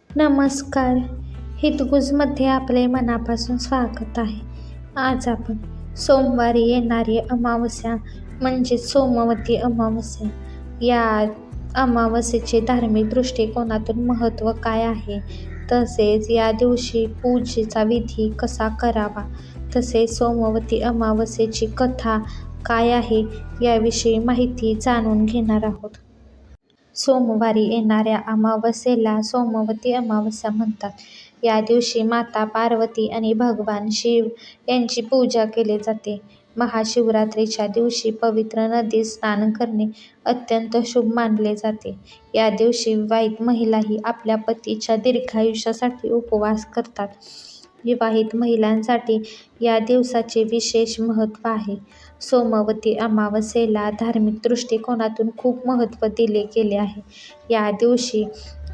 नमस्कार. हितगुजमध्ये आपले मनापासून स्वागत आहे. आज आपण सोमवारी येणारी अमावस्या म्हणजेच सोमवती अमावस्या या अमावस्येचे धार्मिक दृष्टिकोनातून महत्त्व काय आहे, तसेच या दिवशी पूजेचा विधी कसा करावा, तसेच सोमवती अमावस्येची कथा काय आहे याविषयी माहिती जाणून घेणार आहोत. सोमवारी येणाऱ्या अमावस्येला सोमवती अमावस्या म्हणतात. या दिवशी माता पार्वती आणि भगवान शिव यांची पूजा केली जाते. महाशिवरात्रीच्या दिवशी पवित्र नदीत स्नान करणे अत्यंत शुभ मानले जाते. या दिवशी विवाहित महिलाही आपल्या पतीच्या दीर्घायुष्यासाठी उपवास करतात. विवाहित महिलांसाठी या दिवसाचे विशेष महत्त्व आहे. सोमवती अमावस्येला धार्मिक दृष्टिकोनातून खूप महत्त्व दिले गेले आहे. या दिवशी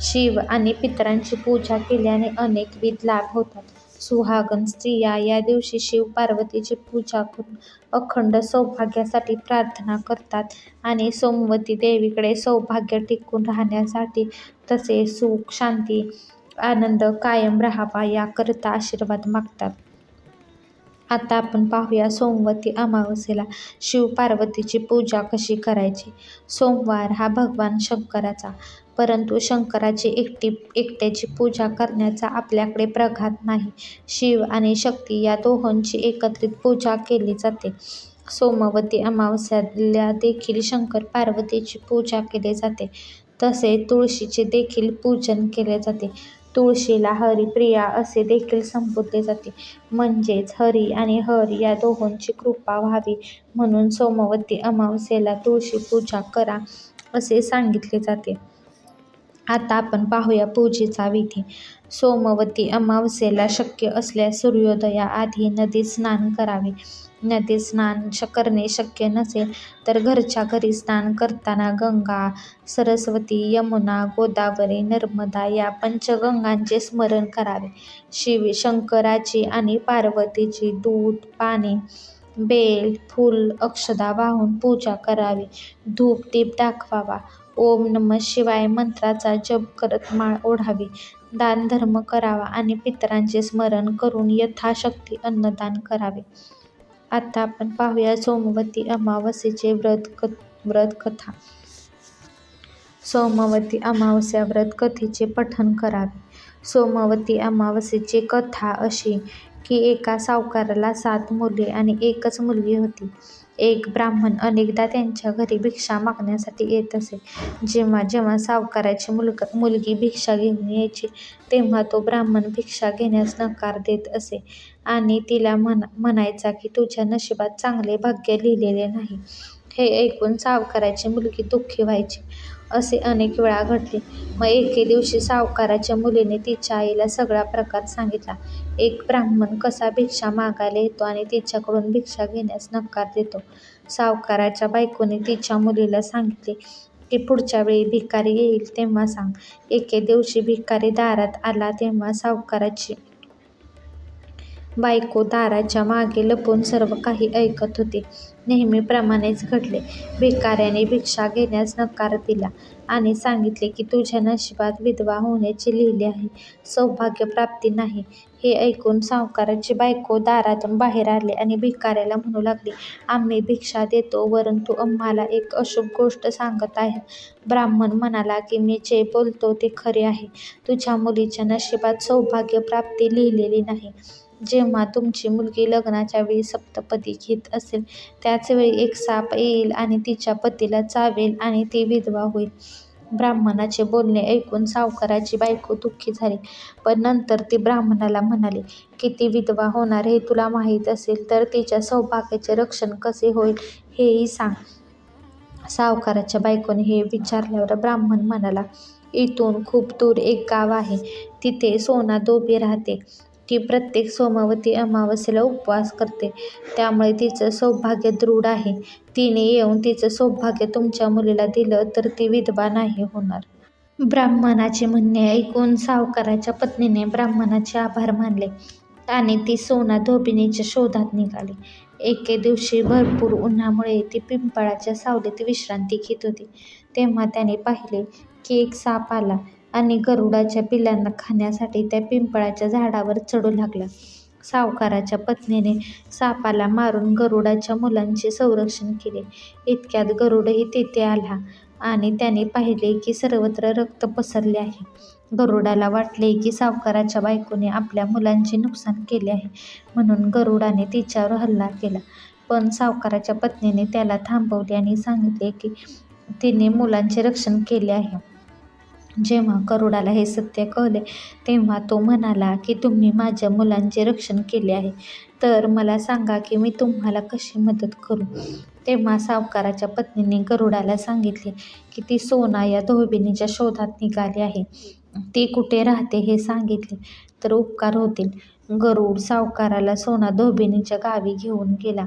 शिव आणि पितरांची पूजा केल्याने अनेकविध लाभ होतात. सुहागन स्त्रिया या दिवशी शिव पार्वतीची पूजा करून अखंड सौभाग्यासाठी प्रार्थना करतात आणि सोमवती देवीकडे सौभाग्य टिकून राहण्यासाठी तसेच सुख, शांती, आनंद कायम राहावा याकरिता आशीर्वाद मागतात. आता आपण पाहूया सोमवती अमावस्येला शिव पार्वतीची पूजा कशी करायची. सोमवार हा भगवान शंकराचा, परंतु शंकराची एकट्याची पूजा करण्याचा आपल्याकडे प्रघात नाही. शिव आणि शक्ती या दोहोंची एकत्रित पूजा केली जाते. सोमवती अमावस्येला देखील शंकर पार्वतीची पूजा केली जाते. तसेच तुळशीचे देखील पूजन केले जाते. तुळशीला हरिप्रिया असे देखील संबोधले जाते. म्हणजेच हरी आणि हर या दोहोंची कृपा व्हावी म्हणून सोमवती अमावस्येला तुळशी पूजा करा असे सांगितले जाते. आता आपण पाहूया पूजेचा विधी. सोमवती अमावस्येला शक्य असल्यास सूर्योदयाआधी नदीत स्नान करावे. नदीत स्नान करणे शक्य नसेल तर घरच्या घरी स्नान करताना गंगा, सरस्वती, यमुना, गोदावरी, नर्मदा या पंचगंगांचे स्मरण करावे. शंकराची आणि पार्वतीची दूध, पाणी, बेल, फूल, अक्षता वाहून पूजा करावी. धूप दीप दाखवावा. ओम नमः शिवाय मंत्राचा जप करत माळ ओढावी. दानधर्म करावा आणि पितरांचे स्मरण करून यथाशक्ती अन्नदान करावे. आता आपण पाहूया सोमवती अमावस्येचे व्रत कथा. सोमवती अमावस्या व्रत कथेचे पठण करावे. सोमवती अमावस्येची कथा अशी की एका सावकाराला 7 मुले आणि एकच मुलगी होती. एक ब्राह्मण अनेकदा त्यांच्या घरी भिक्षा मागण्यासाठी येत असे. जेव्हा जेव्हा सावकाराची मुलगी भिक्षा घेऊन यायची तेव्हा तो ब्राह्मण भिक्षा घेण्यास नकार देत असे आणि तिला म्हणायचा की तुझ्या नशिबात चांगले भाग्य लिहिलेले नाही. हे ऐकून सावकाराची मुलगी दुःखी व्हायची. असे अनेक वेळा घडले. मग एके दिवशी सावकाराच्या मुलीने तिच्या आईला सगळा प्रकार सांगितला. एक ब्राह्मण कसा भिक्षा मागायला येतो आणि तिच्याकडून भिक्षा घेण्यास नकार देतो. सावकाराच्या बायकोने तिच्या मुलीला सांगितले की पुढच्या वेळी भिकारी येईल तेव्हा सांग. एके दिवशी भिकारी दारात आला तेव्हा सावकाराची बायको दाराच्या मागे लपून सर्व काही ऐकत होती. नेहमीप्रमाणेच घडले. भिकाऱ्याने भिक्षा घेण्यास नकार दिला आणि सांगितले की तुझ्या नशिबात विधवा होण्याचे लिहिले आहे, सौभाग्य प्राप्ती नाही. हे ऐकून सावकाराची बायको दारातून बाहेर आली आणि भिकाऱ्याला म्हणू लागली, आम्ही भिक्षा देतो परंतु आम्हाला एक अशुभ गोष्ट सांगत आहे. ब्राह्मण म्हणाला की मी जे बोलतो ते खरे आहे. तुझ्या मुलीच्या नशिबात सौभाग्य प्राप्ती लिहिलेली नाही. जेव्हा तुमची मुलगी लग्नाच्या वेळी सप्तपदी घेत असेल त्याच वेळी एक साप येईल आणि तिच्या पतीला चावेल आणि ती विधवा होईल. ब्राह्मणाचे बोलणे ऐकून सावकाराची बायको दुःखी झाली, पण नंतर ती ब्राह्मणाला म्हणाली की ती विधवा होणार हे तुला माहीत असेल तर तिच्या सौभाग्याचे रक्षण कसे होईल हेही सांग. सावकाराच्या बायकोने हे विचारल्यावर ब्राह्मण म्हणाला, इथून खूप दूर एक गाव आहे. तिथे सोना धोबी राहते. ती प्रत्येक सोमवती अमावस्येला उपवास करते. त्यामुळे तिचं सौभाग्य दृढ आहे. तिने येऊन तिचं सौभाग्य तुमच्या मुलीला दिलं तर ती विधवा नाही होणार. ब्राह्मणाचे म्हणणे ऐकून सावकाराच्या पत्नीने ब्राह्मणाचे आभार मानले आणि ती सोना धोबिनीच्या शोधात निघाली. एके दिवशी भरपूर उन्हामुळे ती पिंपळाच्या सावलीत विश्रांती घेत होती. तेव्हा त्याने पाहिले की एक साप आला आणि गरुडाच्या पिल्लांना खाण्यासाठी त्या पिंपळाच्या झाडावर चढू लागला. सावकाराच्या पत्नीने सापाला मारून गरुडाच्या मुलांचे संरक्षण केले. इतक्यात गरुडही तेथे आला आणि त्याने पाहिले की सर्वत्र रक्त पसरले आहे. गरुडाला वाटले की सावकाराच्या बायकोने आपल्या मुलांचे नुकसान केले आहे, म्हणून गरुडाने तिच्यावर हल्ला केला. पण सावकाराच्या पत्नीने त्याला थांबवले आणि सांगितले की तिने मुलांचे रक्षण केले आहे. जेव्हा गरुडाला हे सत्य कळले तेव्हा तो म्हणाला की तुम्ही माझ्या मुलांचे रक्षण केले आहे, तर मला सांगा की मी तुम्हाला कशी मदत करू. तेव्हा सावकाराच्या पत्नीने गरुडाला सांगितले की ती सोना या धोबिनीच्या शोधात निघाली आहे. ती कुठे राहते हे सांगितले तर उपकार होतील. गरुड सावकाराला सोना धोबिनीच्या गावी घेऊन गेला.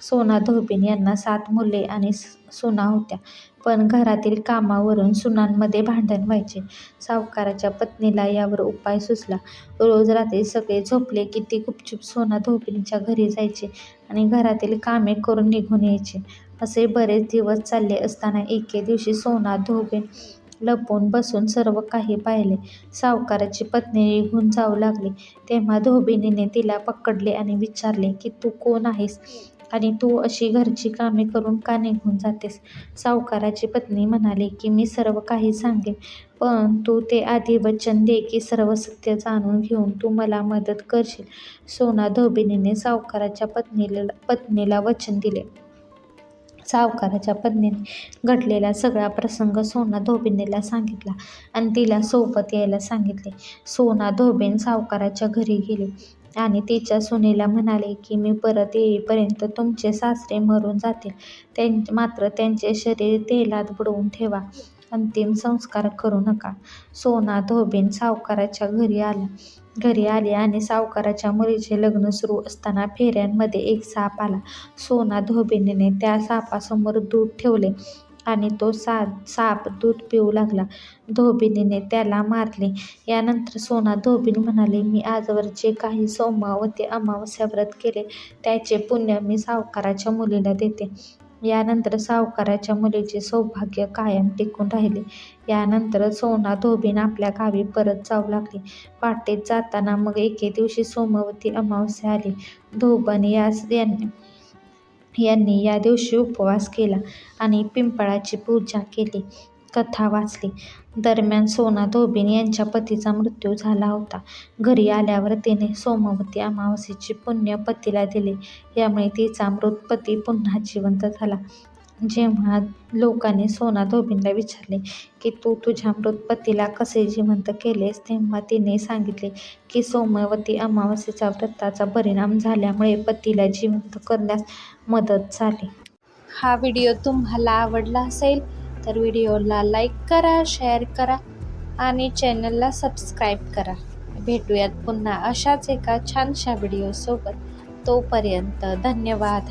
सोना धोबीन यांना 7 मुले आणि सुना होत्या, पण घरातील कामावरून सुनांमध्ये भांडण व्हायचे. सावकाराच्या पत्नीला यावर उपाय सुचला. रोज रात्री सगळे झोपले की ती गुपचूप सोना धोबिनीच्या घरी जायचे आणि घरातील कामे करून निघून यायचे. असे बरेच दिवस चालले असताना एके दिवशी सोना धोबीन लपून बसून सर्व काही पाहिले. सावकाराची पत्नी निघून जाऊ लागली तेव्हा धोबिनीने तिला पकडले आणि विचारले की तू कोण आहेस आणि तू अशी घरची कामे करून का निघून जातेस. सावकाराची पत्नी म्हणाली की मी सर्व काही सांगेन, पण तू ते आधी वचन दे की सर्व सत्य जाणून घेऊन तू मला मदत करशील. सोना धोबिनीने सावकाराच्या पत्नीला वचन दिले. सावकाराच्या पत्नीने घडलेला सगळा प्रसंग सोना धोबिनीला सांगितला आणि तिला सोबत यायला सांगितले. सोना धोबीन सावकाराच्या घरी गेली आणि तिच्या सुनेला म्हणाले की मी परत येईपर्यंत तुमचे सासरे मरून जातील, मात्र त्यांचे शरीर तेलात बुडवून ठेवा, अंतिम संस्कार करू नका. सोना धोबीन सावकाराच्या घरी आली आणि सावकाराच्या मुलीचे लग्न सुरू असताना फेऱ्यांमध्ये एक साप आला. सोना धोबिनीने त्या सापासमोर दूध ठेवले आणि तो साप दूध पिऊ लागला. धोबिनीने त्याला मारले. यानंतर सोना धोबीन म्हणाले मी आजवर जे काही सोमवती अमावस्या व्रत केले त्याचे पुण्य मी सावकाराच्या मुलीला देते. यानंतर सावकाराच्या मुलीचे सौभाग्य कायम टिकून राहिले. यानंतर सोना धोबीन आपल्या गावी परत जाऊ लागली. वाटेत जाताना मग एके दिवशी सोमवती अमावस्या आली. धोबन यांनी या दिवशी उपवास केला आणि पिंपळाची पूजा केली, कथा वाचली. दरम्यान सोना धोबीन यांच्या पतीचा मृत्यू झाला होता. घरी आल्यावर तिने सोमवती अमावस्येचे पुण्य पतीला दिले. यामुळे तिचा मृत पती पुन्हा जिवंत झाला. जेव्हा लोकांनी सोना धोबीनला विचारले की तू तुझ्या मृत पतीला कसे जिवंत केलेस, तेव्हा तिने सांगितले की सोमवती अमावस्येच्या व्रताचा परिणाम झाल्यामुळे पतीला जिवंत करण्यास मदत झाली. हा व्हिडिओ तुम्हाला आवडला असेल तर व्हिडिओला लाईक करा, शेअर करा आणि चॅनलला सबस्क्राईब करा. भेटूयात पुन्हा अशाच एका छानशा व्हिडिओसोबत. तोपर्यंत धन्यवाद.